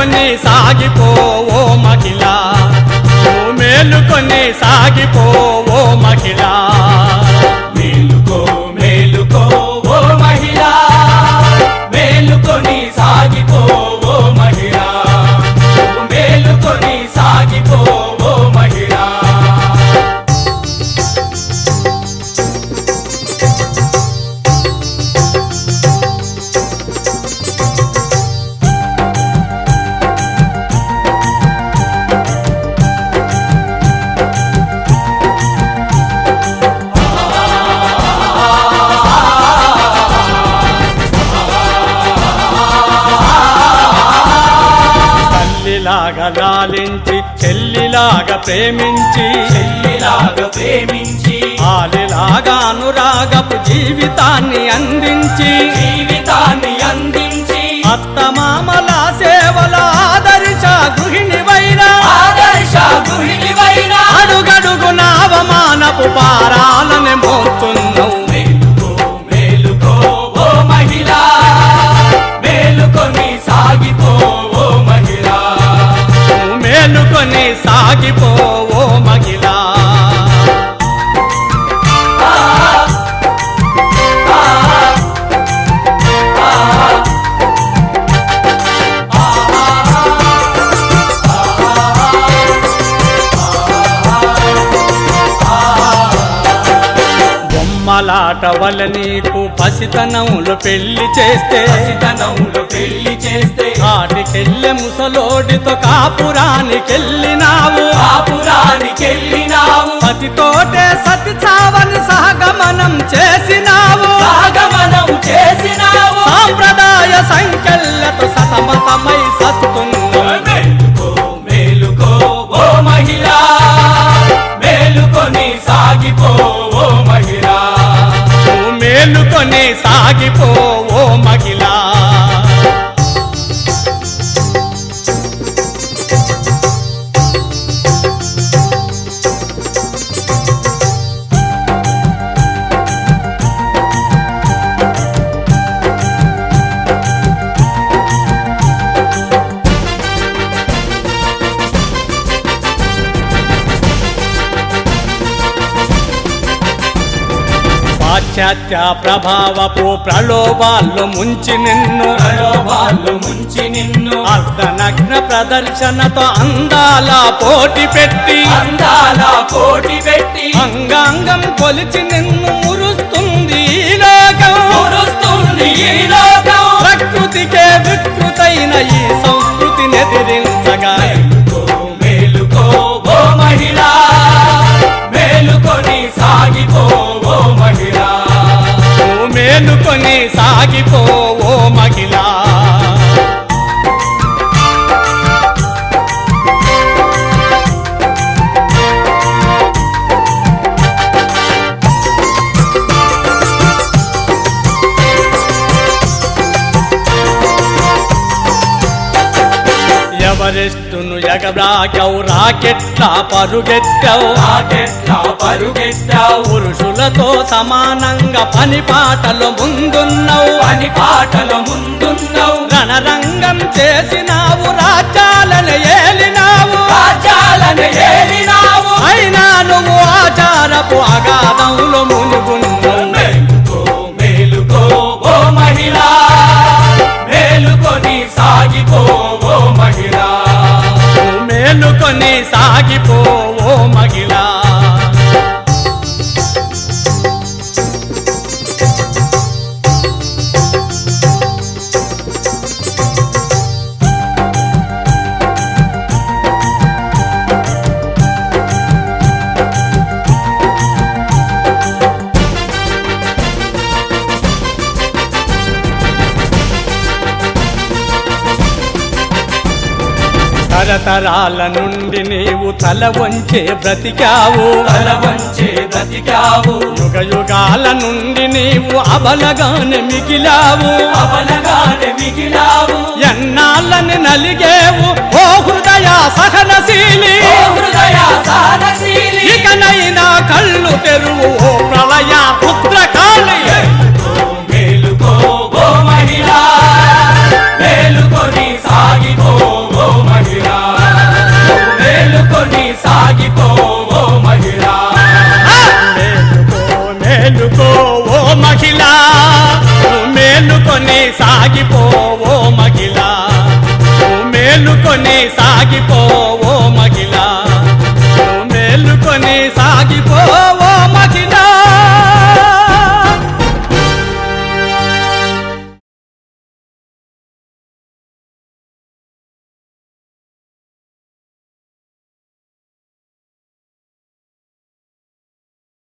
మేలుకొని సాగిపో ఓ మహిళ, నువ్వు మేలుకొని సాగిపో ఓ మహిళ. మేలుకో మేలుకో ఓ మహిళ, మేలుకొని సాగిపో ఓ మహిళ, మేలుకొని సాగిపో ఓ మహిళ. తల్లిలాగా లాలించి చెల్లిలాగా ప్రేమించి, చెల్లిలాగా ప్రేమించి ఆలిలాగా అనురాగపు జీవితాన్ని అందించి, జీవితాన్ని అందించి అత్తమామల సేవల ఆదర్శ గృహిణివైనా, ఆదర్శ గృహిణివైనా అడుగడుగున అవమానపు పారాలని మోస్తున్నావు. మేలుకో మేలుకో ఓ మహిళ, మేలుకొని సాగిపో ఓ మహిళ. నువ్వు మేలుకొని సాగిపో ఓ మహిళ. బొమ్మలాట వల్ల నీకు పసితనంలో పెళ్లి చేస్తే, పసితనంలో పెళ్లి చేస్తే ఆటికెళ్ళే ముసలోడితో కాపురానికెళ్ళినావు, కాపురానికెళ్ళినావు. పతితోటే సతి చావని సహగమనం చేసినావు, సాగమనం చేసినావు. సాంప్రదాయ సంఖ్యలతో సతమతమై సస్తున్నావు. మేలుకో మేలుకో ఓ మహిళ, మేలుకొని సాగిపో ఓ మహిళ. నువ్వు మేలుకొని సాగిపో ఓ మహిళ. పాశ్చాత్య ప్రభావపు ప్రలోభాల్లో ముంచి నిన్ను, ప్రలోభాల్లో ముంచి నిన్ను అర్ధనగ్న ప్రదర్శనతో అందాల పోటీ పెట్టి, అందాల పోటీ పెట్టి అంగాంగం కొలిచి నిన్ను మురుస్తుంది ఈ లోకం, మురుస్తుంది ఈ లోకం. ప్రకృతికే వికృతైన ఈ సంస్కృతిని ఎదిరించగా, మేలుకో మేలుకో ఓ మహిళ, మేలుకొని సాగిపో ఓ మహిళ. నువ్వు మేలుకొని సాగిపో ఓ మహిళ. ఎవరెస్టును ఎగబ్రాకావు, రాకెట్లా పరుగెట్టావు, రాకెట్లా పరుగెత్తావు. పురుషులతో సమానంగా పని పాటలు ముందున్నావు, పని పాటల ముందున్నావు. రణరంగం చేసినావు, రాజ్యాలను ఏలినావు, రాజ్యాలను ఏలినావు. అయినా నువ్వు ఆచారపు అగాధంలో మునుగున్నావు. మేలుకో మేలుకో ఓ మహిళ, మేలుకొని సాగిపో ఓ మహిళ. నువ్వు మేలుకొని సాగిపో ఓ మహిళ. తరతరాల నుండి నీవు తల వంచే బ్రతికావు, తల వంచే బ్రతికావు. యుగ యుగాల నుండి నీవు అబలగానే మిగిలావు, అబలగానే మిగిలావు. ఎన్నాళ్ళని నలిగేవు ఓ హృదయ సహనశీలి, ఓ హృదయ సహనశీలి. ఇకనైనా కళ్ళు తెరువు ఓ ప్రళయ రుద్రకాళి. మేలుకో ఓ మహిళ, మేలుకొని సాగిపో ఓ మేలుకొని సాగిపోవో మహిళ నువ్వు మేలుకొని సాగిపోవో